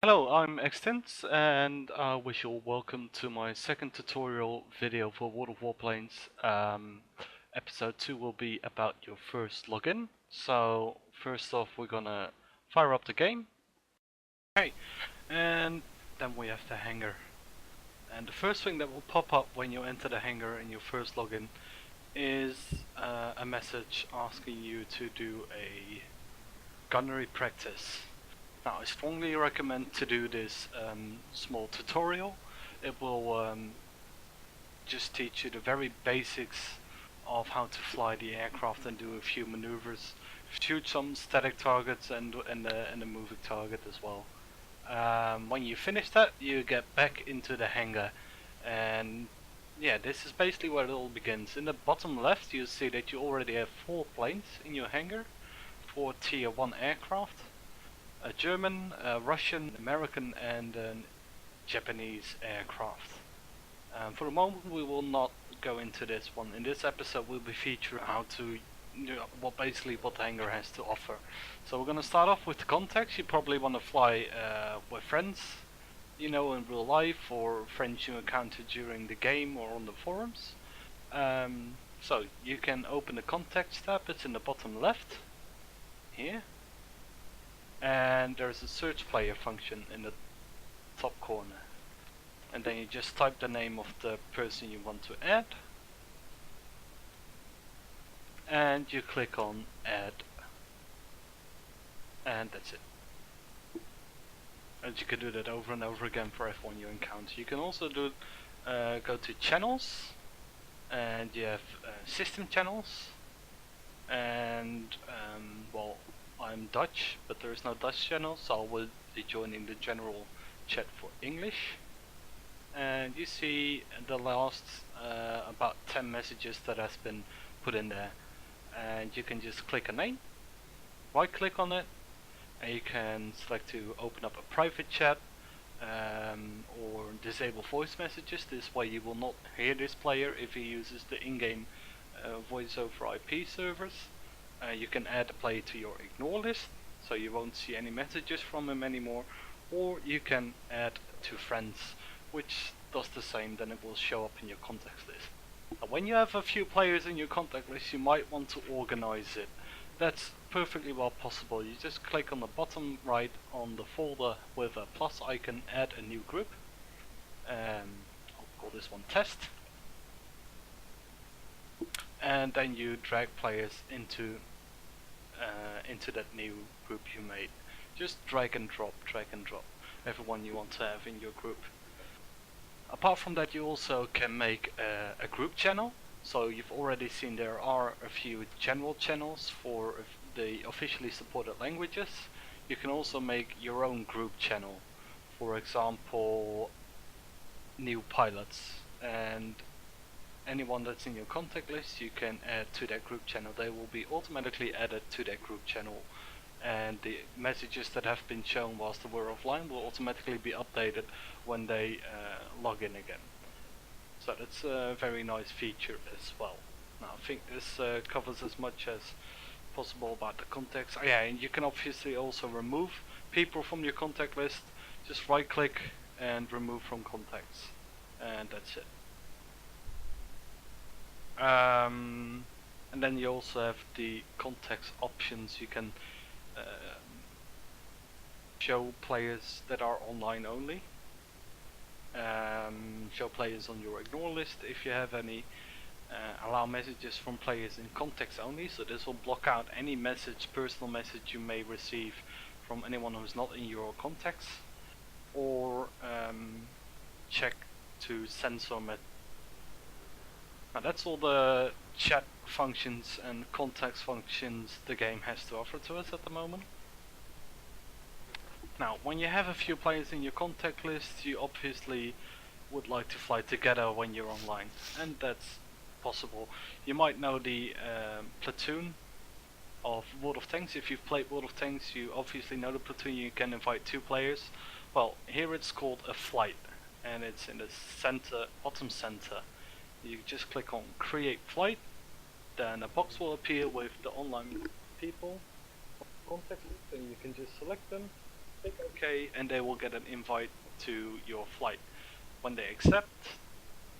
Hello, I'm Extens and I wish you all welcome to my second tutorial video for World of Warplanes. Episode 2 will be about your first login. So first off we're gonna fire up the game. Okay, and then we have the hangar. And the first thing that will pop up when you enter the hangar in your first login is a message asking you to do a gunnery practice. Now I strongly recommend to do this small tutorial. It will just teach you the very basics of how to fly the aircraft and do a few maneuvers, shoot some static targets and a moving target as well. When you finish that, you get back into the hangar, and yeah, this is basically where it all begins. In the bottom left, you see that you already have 4 planes in your hangar, 4 tier 1 aircraft. A German, a Russian, American and a Japanese aircraft. For the moment we will not go into this one. In this episode we'll be featuring how to, what the hangar has to offer. So we're going to start off with the context. You probably want to fly with friends, in real life, or friends you encounter during the game or on the forums. So you can open the context tab, it's in the bottom left, here. And there's a search player function in the top corner, and then you just type the name of the person you want to add and you click on add, and that's it. And you can do that over and over again for everyone you encounter. You can also do go to channels, and you have system channels, and well, I'm Dutch, but there is no Dutch channel, so I will be joining the general chat for English. And you see the last about 10 messages that has been put in there, and you can just click a name, right click on it, and you can select to open up a private chat or disable voice messages. This way you will not hear this player if he uses the in-game voice over IP servers. You can add a player to your ignore list, so you won't see any messages from him anymore, or you can add to friends, which does the same, then it will show up in your contacts list. Now, when you have a few players in your contact list, you might want to organize it. That's perfectly well possible. You just click on the bottom right on the folder with a plus icon, add a new group. I'll call this one test. And then you drag players into that new group you made. Just drag and drop everyone you want to have in your group. Apart from that, you also can make a group channel. So you've already seen there are a few general channels for the officially supported languages. You can also make your own group channel, for example new pilots, and anyone that's in your contact list you can add to that group channel. They will be automatically added to that group channel, and the messages that have been shown whilst they were offline will automatically be updated when they log in again. So that's a very nice feature as well. Now I think this covers as much as possible about the context. Oh, yeah, and you can obviously also remove people from your contact list. Just right click and remove from contacts, and that's it. And then you also have the context options. You can show players that are online only, show players on your ignore list if you have any, allow messages from players in context only, so this will block out any personal message you may receive from anyone who's not in your contacts, or check to censor messages. Now that's all the chat functions and context functions the game has to offer to us at the moment. Now when you have a few players in your contact list, you obviously would like to fly together when you're online, and that's possible. You might know the platoon of World of Tanks. If you've played World of Tanks, you obviously know the platoon. You can invite 2 players. Well, here it's called a flight, and it's in the center, bottom center. You just click on create flight, then a box will appear with the online people contact list, and you can just select them Click OK, and they will get an invite to your flight. When they accept,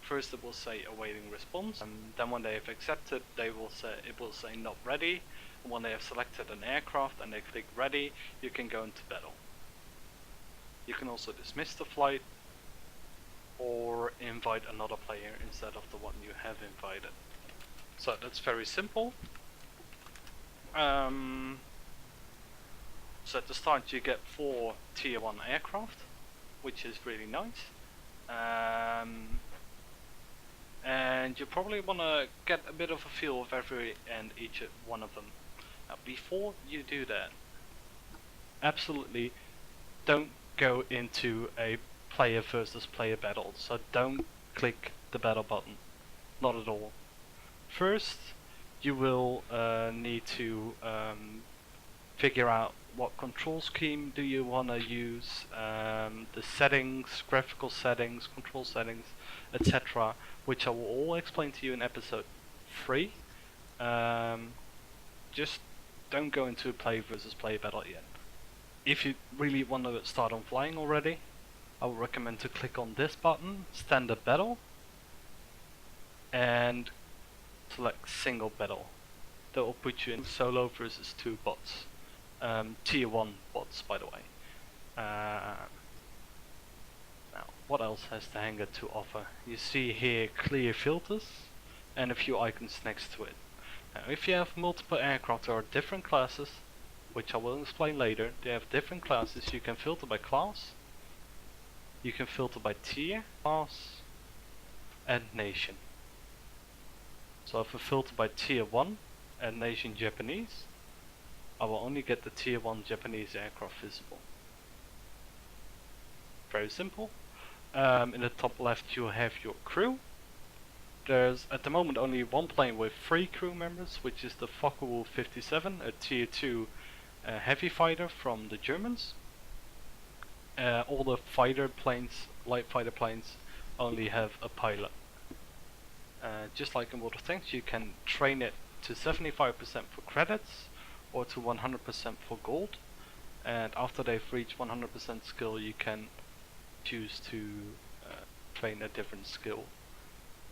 first it will say awaiting response, and then when they have accepted, it will say not ready. And when they have selected an aircraft and they click ready, you can go into battle. You can also dismiss the flight or invite another player instead of the one you have invited. So that's very simple. So at the start you get 4 tier 1 aircraft, which is really nice. And you probably want to get a bit of a feel of every and each one of them. Now before you do that, absolutely don't go into a player versus player battle, so don't click the battle button, not at all. First you will need to figure out what control scheme do you want to use, the settings, graphical settings, control settings, etc., which I will all explain to you in episode 3. Just don't go into a player versus player battle yet. If you really want to start on flying already, I would recommend to click on this button, standard battle, and select single battle. That will put you in solo versus 2 bots. Tier 1 bots, by the way. Now, what else has the hangar to offer? You see here clear filters and a few icons next to it. Now, if you have multiple aircraft or different classes, which I will explain later, they have different classes. You can filter by class, you can filter by tier, class, and nation. So if I filter by tier 1 and nation Japanese, I will only get the tier 1 Japanese aircraft visible. Very simple. In the top left you have your crew. There's at the moment only one plane with 3 crew members, which is the Fokker 57, a tier 2 heavy fighter from the Germans. All the fighter planes, light fighter planes, only have a pilot. Just like in World of Tanks, you can train it to 75% for credits or to 100% for gold, and after they've reached 100% skill you can choose to train a different skill.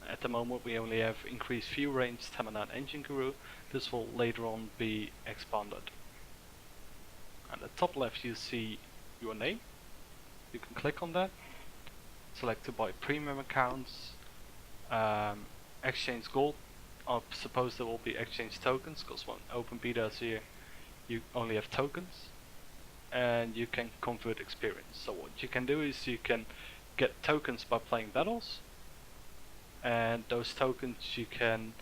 At the moment we only have increased view range, stamina and engine guru. This will later on be expanded. At the top left you see your name. You can click on that, select to buy premium accounts, exchange gold. I suppose there will be exchange tokens, because when open beta is here you only have tokens, and you can convert experience. So what you can do is you can get tokens by playing battles, and those tokens you can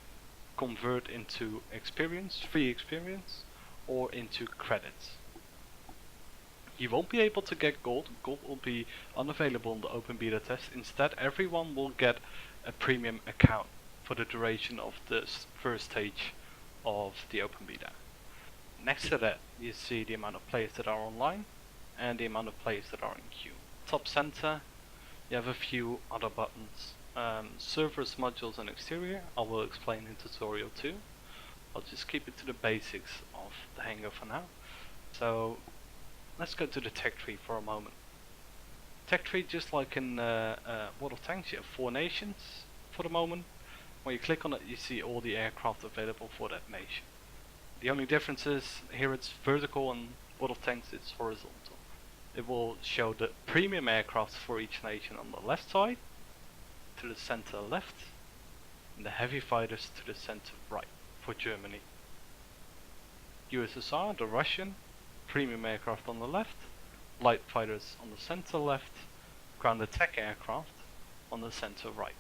convert into experience, free experience, or into credits. You won't be able to get gold. Gold will be unavailable in the open beta test. Instead, everyone will get a premium account for the duration of this first stage of the open beta. Next to that, you see the amount of players that are online and the amount of players that are in queue. Top center, you have a few other buttons. Servers, modules and exterior, I will explain in tutorial 2. I'll just keep it to the basics of the hangar for now. So let's go to the tech tree for a moment. Tech tree, just like in World of Tanks, you have 4 nations for the moment. When you click on it you see all the aircraft available for that nation. The only difference is here it's vertical, and World of Tanks it's horizontal. It will show the premium aircraft for each nation on the left side, to the center left, and the heavy fighters to the center right for Germany. USSR, the Russian, premium aircraft on the left, light fighters on the center left, ground attack aircraft on the center right.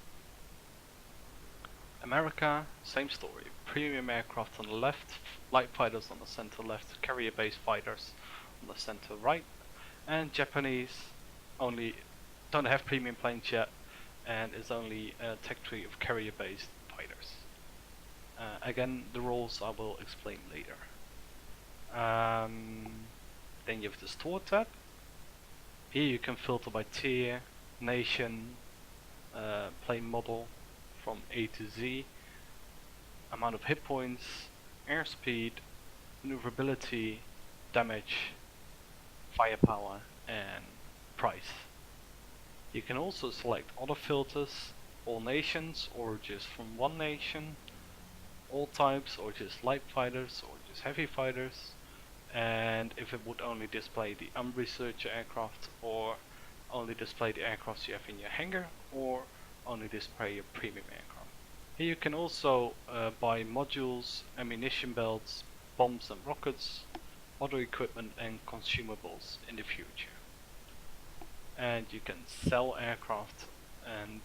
America, same story. Premium aircraft on the left, light fighters on the center left, carrier-based fighters on the center right, and Japanese only don't have premium planes yet, and is only a tech tree of carrier-based fighters. Again, the rules I will explain later. Then you have the store tab. Here you can filter by tier, nation, plane model, from A to Z, amount of hit points, airspeed, maneuverability, damage, firepower, and price. You can also select other filters, all nations or just from one nation, all types or just light fighters or just heavy fighters, and if it would only display the unresearched aircraft or only display the aircraft you have in your hangar or only display your premium aircraft. Here you can also buy modules, ammunition belts, bombs and rockets, other equipment and consumables in the future. And you can sell aircraft and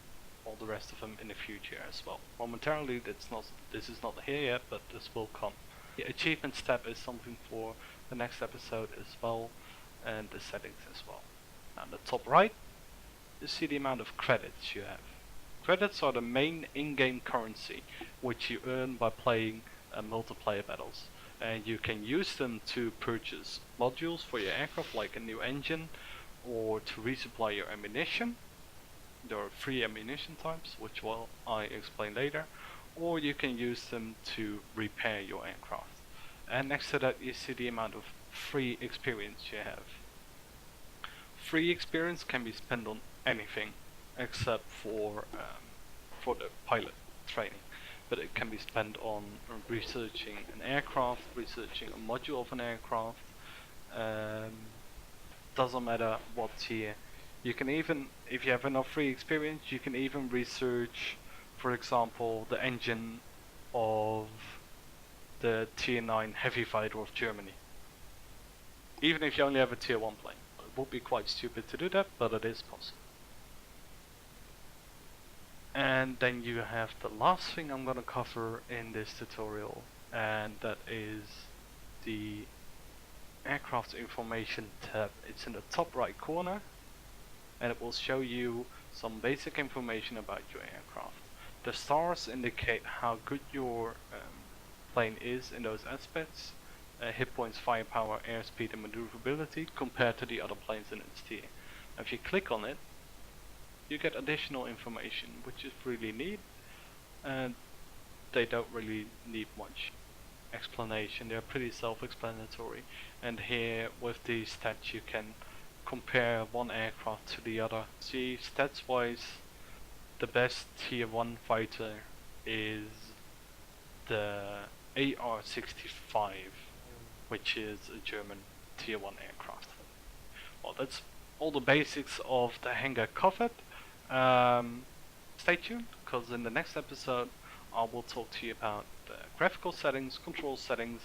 all the rest of them in the future as well. Momentarily this is not here yet, but this will come. The achievement step is something for the next episode as well, and the settings as well. Now on the top right, you see the amount of credits you have. Credits are the main in-game currency which you earn by playing multiplayer battles, and you can use them to purchase modules for your aircraft like a new engine, or to resupply your ammunition. There are 3 ammunition types, which I explain later, or you can use them to repair your aircraft. And next to that you see the amount of free experience you have. Free experience can be spent on anything except for the pilot training, but it can be spent on researching an aircraft, researching a module of an aircraft. Doesn't matter what tier. You can even, if you have enough free experience, you can even research, for example, the engine of the tier 9 heavy fighter of Germany. Even if you only have a tier 1 plane. It would be quite stupid to do that, but it is possible. And then you have the last thing I'm gonna cover in this tutorial, and that is the aircraft information tab. It's in the top right corner, and it will show you some basic information about your aircraft. The stars indicate how good your plane is in those aspects. Hit points, firepower, airspeed and maneuverability compared to the other planes in its tier. If you click on it, you get additional information, which is really neat, and they don't really need much explanation. They're pretty self-explanatory, and here with these stats you can compare one aircraft to the other. See, stats wise, the best tier 1 fighter is the AR-65, which is a German tier 1 aircraft. Well, that's all the basics of the hangar covered. Stay tuned, because in the next episode I will talk to you about the graphical settings, control settings,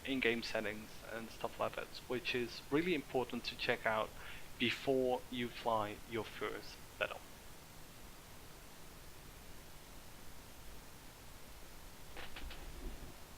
in-game settings and stuff like that, which is really important to check out before you fly your first battle.